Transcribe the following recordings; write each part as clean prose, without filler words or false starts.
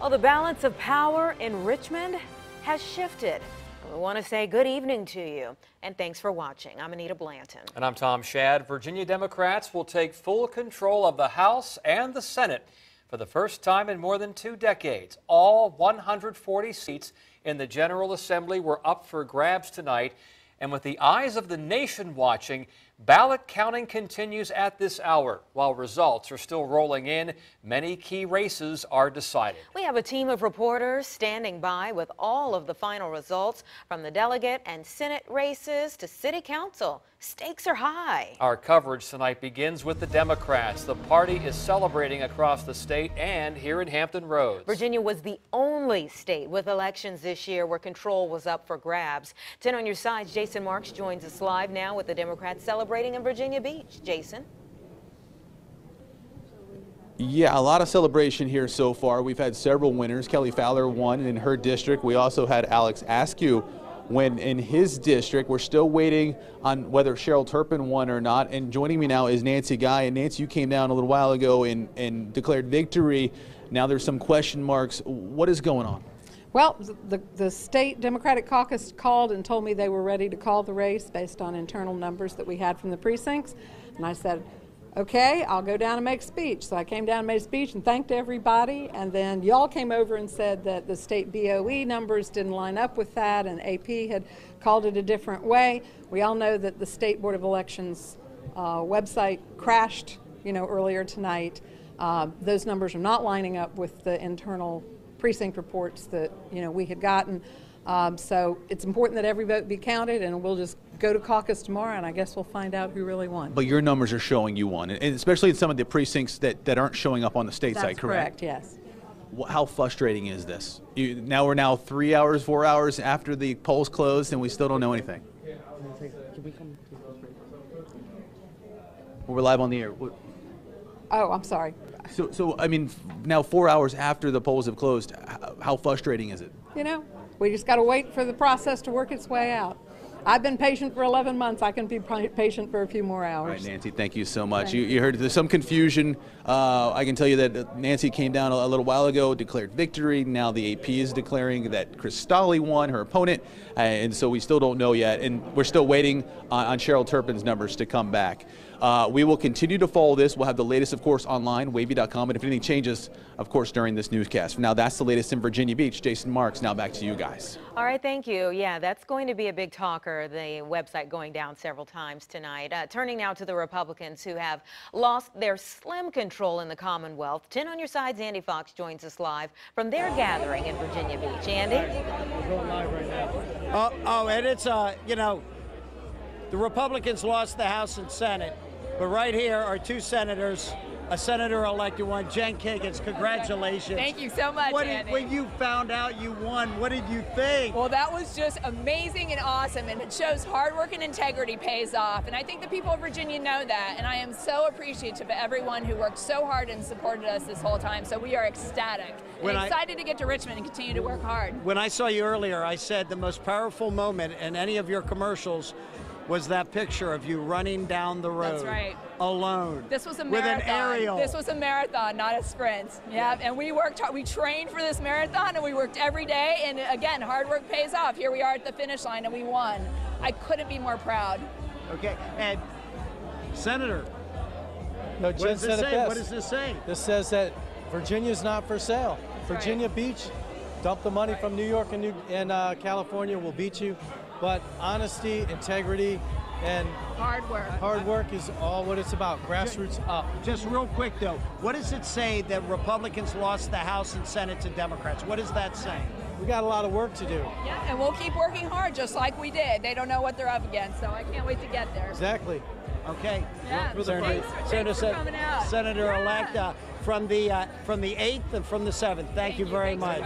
Well, the balance of power in Richmond has shifted. We want to say good evening to you, and thanks for watching. I'm Anita Blanton. And I'm Tom Shad. Virginia Democrats will take full control of the House and the Senate for the first time in more than 2 decades. All 140 seats in the General Assembly were up for grabs tonight. And with the eyes of the nation watching, ballot counting continues at this hour. While results are still rolling in, many key races are decided. We have a team of reporters standing by with all of the final results, from the delegate and Senate races to City Council. Stakes are high. Our coverage tonight begins with the Democrats. The party is celebrating across the state and here in Hampton Roads. Virginia was the only state with elections this year where control was up for grabs. 10 on your side, Jason Marks joins us live now with the Democrats celebrating in Virginia Beach. Jason? Yeah, a lot of celebration here so far. We've had several winners. Kelly Fowler won in her district. We also had Alex Askew win in his district. We're still waiting on whether Cheryl Turpin won or not. And joining me now is Nancy Guy. And Nancy, you came down a little while ago and declared victory. Now there's some question marks. What is going on? Well, the state Democratic caucus called and told me they were ready to call the race based on internal numbers that we had from the precincts. And I said, okay, I'll go down and make a speech. So I came down and made a speech and thanked everybody. And then y'all came over and said that the state BOE numbers didn't line up with that, and AP had called it a different way. We all know that the State Board of Elections website crashed, earlier tonight. Those numbers are not lining up with the internal precinct reports that we had gotten. So it's important that every vote be counted, and we'll just go to caucus tomorrow, and I guess we'll find out who really won. But your numbers are showing you won, and especially in some of the precincts that aren't showing up on the state site, correct? That's correct, yes. How frustrating is this? We're 3 hours, 4 hours after the polls closed, and we still don't know anything. We're live on the air. Oh, I'm sorry. So I mean, now 4 hours after the polls have closed, how frustrating is it? We just got to wait for the process to work its way out. I've been patient for 11 months. I can be patient for a few more hours. All right, Nancy, thank you so much. You heard there's some confusion. I can tell you that Nancy came down a little while ago, declared victory. Now the AP is declaring that Chris Stolley won, her opponent, and so we still don't know yet. And we're still waiting on Cheryl Turpin's numbers to come back. We will continue to follow this. We'll have the latest, of course, online, WAVY.com, and if anything changes, of course, during this newscast. For now, that's the latest in Virginia Beach. Jason Marks, now back to you guys. All right, thank you. Yeah, that's going to be a big talker, the website going down several times tonight. Turning now to the Republicans, who have lost their slim control in the Commonwealth. 10 on your side's Andy Fox joins us live from their gathering in Virginia Beach. Andy? We're going live right now. And it's, the Republicans lost the House and Senate. But right here are 2 senators, a senator-elected one, Jen Kiggins. Congratulations. Thank you so much, Andy. When you found out you won, what did you think? Well, that was just amazing and awesome, and it shows hard work and integrity pays off. And I think the people of Virginia know that, and I am so appreciative of everyone who worked so hard and supported us this whole time. So we are ecstatic and excited to get to Richmond and continue to work hard. When I saw you earlier, I said the most powerful moment in any of your commercials was that picture of you running down the road. That's right. Alone. This was a With marathon. an aerial. This was a marathon, not a sprint. Yeah, and we worked hard. We trained for this marathon, and we worked every day. And again, hard work pays off. Here we are at the finish line, and we won. I couldn't be more proud. Okay, and Senator, No, Jen said it best. What does this say? This says that Virginia's not for sale. Virginia Beach, dump the money from New York and California, will beat you. But honesty, integrity, and hard work is all what it's about. Grassroots up. Just real quick, though, what does it say that Republicans lost the House and Senate to Democrats? What does that say? We got a lot of work to do. Yeah, and we'll keep working hard just like we did. They don't know what they're up against, so I can't wait to get there. Exactly. Okay. Yeah, thanks for coming out. Senator-elect from the 8th and from the 7th. Thank you very much.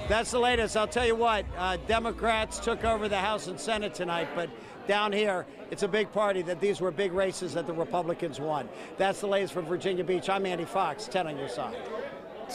That's the latest. I'll tell you what, Democrats took over the House and Senate tonight, but down here, it's a big party that these were big races that the Republicans won. That's the latest from Virginia Beach. I'm Andy Fox, 10 on your side.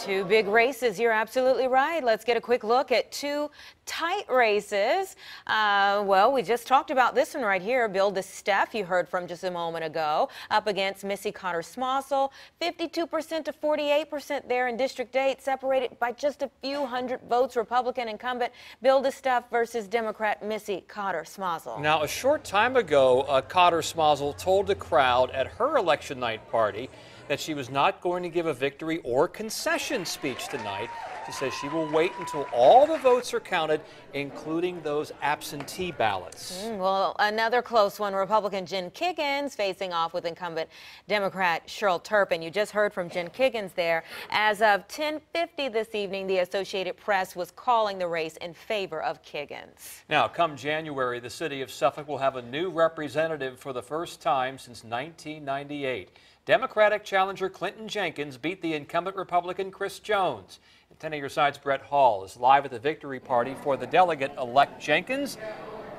Two big races. You're absolutely right. Let's get a quick look at two tight races. Well, we just talked about this one right here. Bill DeSteph, you heard from just a moment ago, up against Missy Cotter-Smossel. 52% to 48% there in District 8, separated by just a few hundred votes. Republican incumbent Bill DeSteph versus Democrat Missy Cotter-Smossel. Now, a short time ago, Cotter-Smossel told the crowd at her election night party that she was not going to give a victory or concession speech tonight. She says she will wait until all the votes are counted, including those absentee ballots. Well, another close one. Republican Jen Kiggins facing off with incumbent Democrat Cheryl Turpin. You just heard from Jen Kiggins there. As of 10:50 this evening, the Associated Press was calling the race in favor of Kiggins. Now, come January, the city of Suffolk will have a new representative for the first time since 1998. Democratic challenger Clinton Jenkins beat the incumbent Republican Chris Jones. And 10 on your side's Brett Hall is live at the victory party for the delegate-elect Jenkins.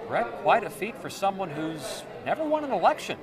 Brett, quite a feat for someone who's never won an election.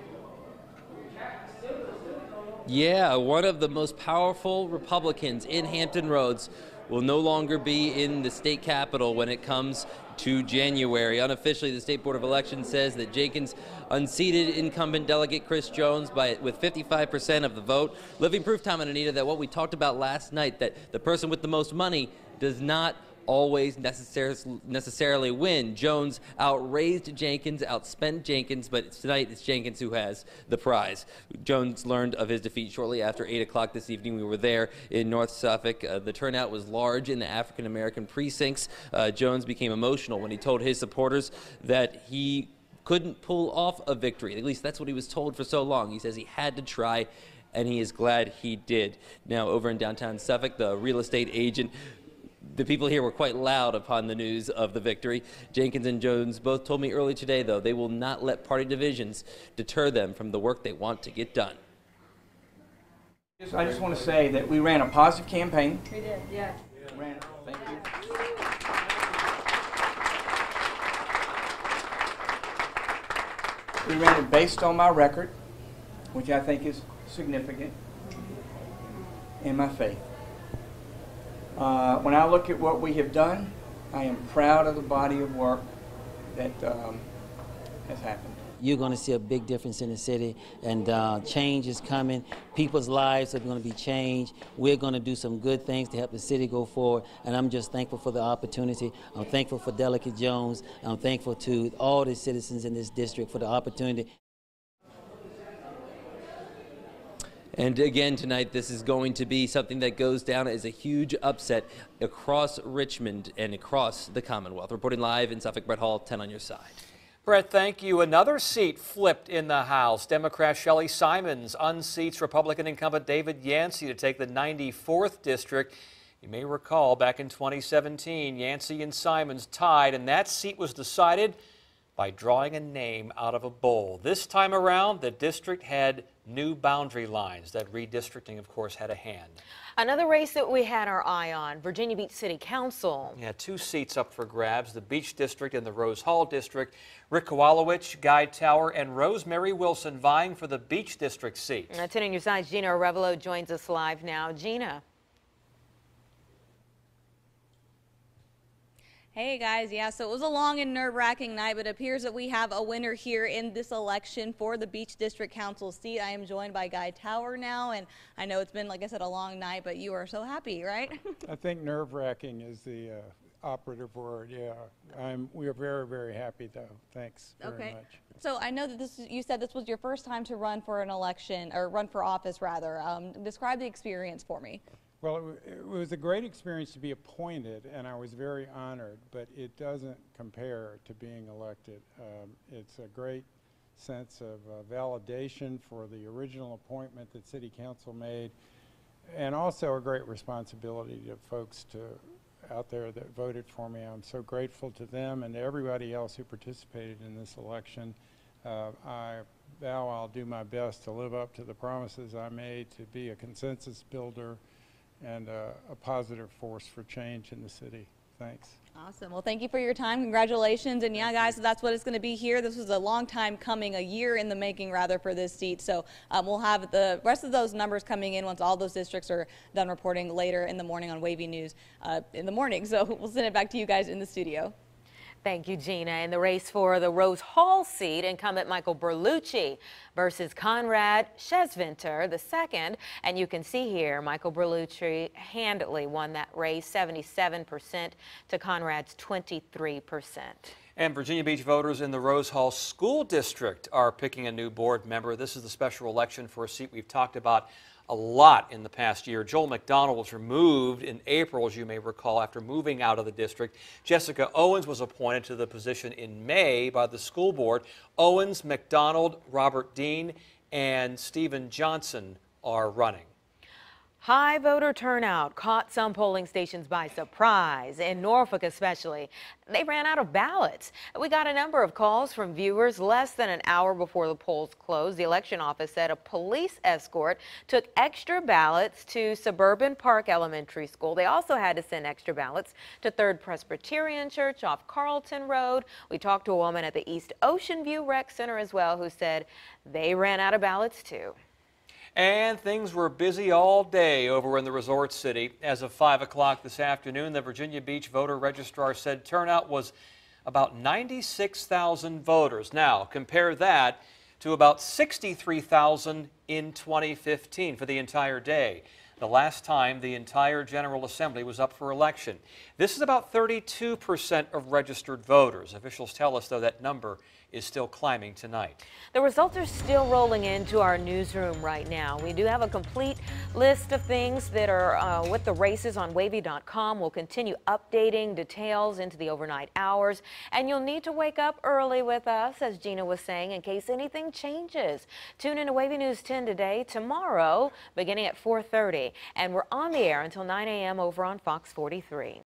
Yeah, one of the most powerful Republicans in Hampton Roads will no longer be in the state capitol when it comes to January. Unofficially, the State Board of Elections says that Jenkins unseated incumbent delegate Chris Jones with 55% of the vote. Living proof, Tom and Anita, that what we talked about last night, that the person with the most money does not always necessarily win. Jones outraised Jenkins, outspent Jenkins, but tonight it's Jenkins who has the prize. Jones learned of his defeat shortly after 8 o'clock this evening. We were there in North Suffolk. The turnout was large in the African-American precincts. Jones became emotional when he told his supporters that he couldn't pull off a victory. At least that's what he was told for so long. He says he had to try, and he is glad he did. Now, over in downtown Suffolk, the real estate agent, the people here were quite loud upon the news of the victory. Jenkins and Jones both told me early today, though, they will not let party divisions deter them from the work they want to get done. I just want to say that we ran a positive campaign. We did, yeah. Thank you. We ran it based on my record, which I think is significant, and my faith. When I look at what we have done, I am proud of the body of work that has happened. You're going to see a big difference in the city, and change is coming. People's lives are going to be changed. We're going to do some good things to help the city go forward, and I'm just thankful for the opportunity. I'm thankful for Delegate Jones. I'm thankful to all the citizens in this district for the opportunity. And again tonight, this is going to be something that goes down as a huge upset across Richmond and across the Commonwealth. Reporting live in Suffolk, Brett Hall, 10 on your side. Brett, thank you. Another seat flipped in the House. Democrat Shelley Simons unseats Republican incumbent David Yancey to take the 94th district. You may recall back in 2017, Yancey and Simons tied, and that seat was decided by drawing a name out of a bowl. This time around, the district had new boundary lines. That redistricting, of course, had a hand. Another race that we had our eye on, Virginia Beach City Council. Yeah, two seats up for grabs, the Beach District and the Rose Hall District. Rick Kowalowicz, Guy Tower, and Rosemary Wilson vying for the Beach District seat. 10 on your side, Gina Arevalo joins us live now. Gina. Hey guys, yeah, so it was a long and nerve-wracking night, but it appears that we have a winner here in this election for the Beach District Council seat. I am joined by Guy Tower now, and I know it's been, like I said, a long night, but you are so happy, right? I think nerve-wracking is the operative word, yeah. We are very, very happy, though. Thanks very much. So I know that you said this was your first time to run for an election, or run for office, rather. Describe the experience for me. Well, it was a great experience to be appointed, and I was very honored, but it doesn't compare to being elected. It's a great sense of validation for the original appointment that City Council made, and also a great responsibility to folks out there that voted for me. I'm so grateful to them and to everybody else who participated in this election. I vow I'll do my best to live up to the promises I made to be a consensus builder and a positive force for change in the city. Thanks. Awesome. Well, thank you for your time. Congratulations. And yeah, guys, so that's what it's going to be here. This was a long time coming, a year in the making, rather, for this seat. So we'll have the rest of those numbers coming in once all those districts are done reporting later in the morning on WAVY News in the morning. So we'll send it back to you guys in the studio. Thank you, Gina. In the race for the Rose Hall seat, incumbent Michael Berlucci versus Conrad Shesvinter II. And you can see here, Michael Berlucci handily won that race, 77% to Conrad's 23%. And Virginia Beach voters in the Rose Hall School District are picking a new board member. This is the special election for a seat we've talked about a lot in the past year. Joel McDonald was removed in April, as you may recall, after moving out of the district. Jessica Owens was appointed to the position in May by the school board. Owens, McDonald, Robert Dean, and Stephen Johnson are running. High voter turnout caught some polling stations by surprise, in Norfolk especially. They ran out of ballots. We got a number of calls from viewers less than an hour before the polls closed. The election office said a police escort took extra ballots to Suburban Park Elementary School. They also had to send extra ballots to Third Presbyterian Church off Carlton Road. We talked to a woman at the East Ocean View Rec Center as well who said they ran out of ballots too. And things were busy all day over in the resort city. As of 5 o'clock this afternoon, the Virginia Beach voter registrar said turnout was about 96,000 voters. Now, compare that to about 63,000 in 2015 for the entire day, the last time the entire General Assembly was up for election. This is about 32% of registered voters. Officials tell us, though, that number is still climbing tonight. The results are still rolling into our newsroom right now. We do have a complete list of things that are with the races on WAVY.com. We'll continue updating details into the overnight hours, and you'll need to wake up early with us, as Gina was saying, in case anything changes. Tune in to WAVY News 10 today, tomorrow, beginning at 4:30, and we're on the air until 9 a.m. over on Fox 43.